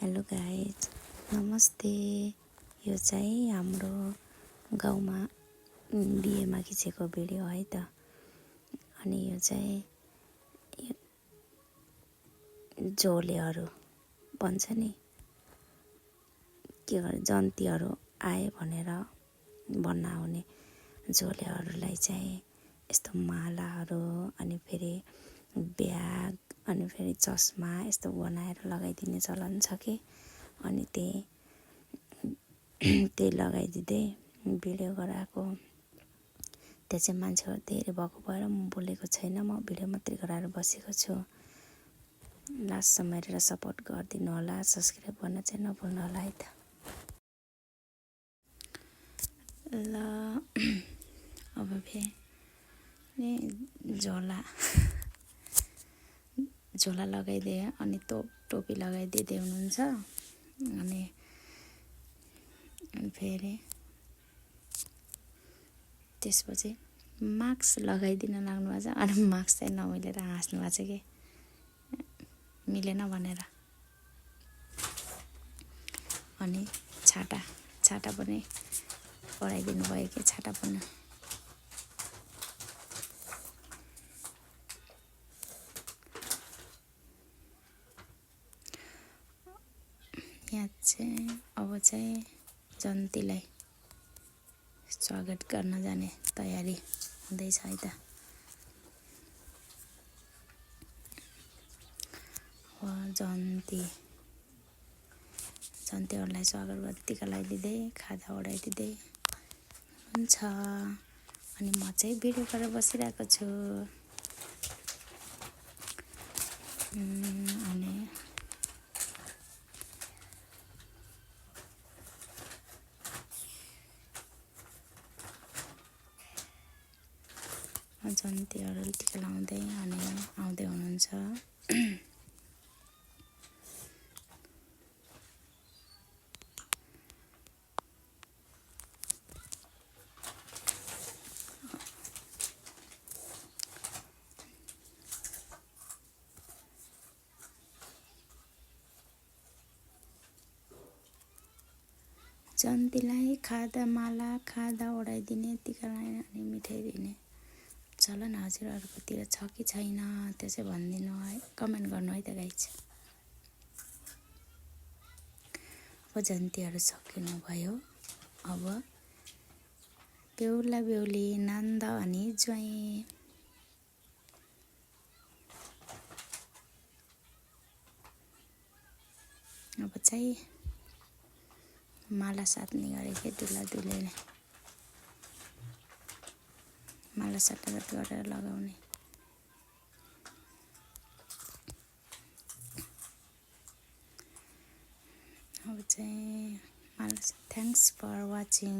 Hello guys, नमस्ते। यो चाहिँ हाम्रो गाउँमा बिहेमा खिचेको भिडियो है त। अनि यो चाहिँ झोलेहरू भन्छ नि, के गर्छ जन्तीहरू आए भनेर भन्न आउने झोलेहरूलाई चाहिँ यस्तो मालाहरू अनि फेरि ब्याग अनि फेरि चस्मा यस्तो बनाएर लगाइदिने चलन छ कि। अनि त्यही लगाइदिँदै भिडियो गराएको। त्यो चाहिँ मान्छेहरू धेरै भएको भएर म बोलेको छैन, म भिडियो मात्रै गराएर बसेको छु। लास्टसम्म हेरेर सपोर्ट गरिदिनु होला, सब्सक्राइब गर्न चाहिँ नभुल्नु होला है त। ल अब फेरि झोला लगाइदिए अनि टोपी लगाइदिँदै हुनुहुन्छ। अनि फेरि त्यसपछि मास्क लगाइदिन लाग्नु भएको छ। अनि मास्क चाहिँ नमिलेर हाँस्नु भएको छ कि मिलेन भनेर। अनि छाता पनि पढाइदिनु भयो कि छाता पनि यहाँ चाहिँ अब चाहिँ जन्तीलाई स्वागत गर्न जाने तयारी हुँदैछ है त। जन्तीहरूलाई स्वागत गर्दै टिका लगाइदिँदै खाजा ओढाइदिँदै हुन्छ। अनि म चाहिँ भिडियो गरेर बसिरहेको छु। अनि जन्तीहरू टिका लगाउँदै अनि आउँदै हुनुहुन्छ। जन्तीलाई माला खादा ओढाइदिने, टिका लगाइदिने अनि मिठाई दिने चलन हजुरहरूकोतिर छ कि छैन त्यो चाहिँ भनिदिनु है, कमेन्ट गर्नु है त गाइज। अब जन्तीहरू सकिनुभयो। अब बेहुला बेहुली नन्द अनि ज्वाइँ अब चाहिँ माला साट्ने गरेको दुला दुलहीले माला साटेर गरेर लगाउने। अब चाहिँ माला थ्याङ्क्स फर वाचिङ।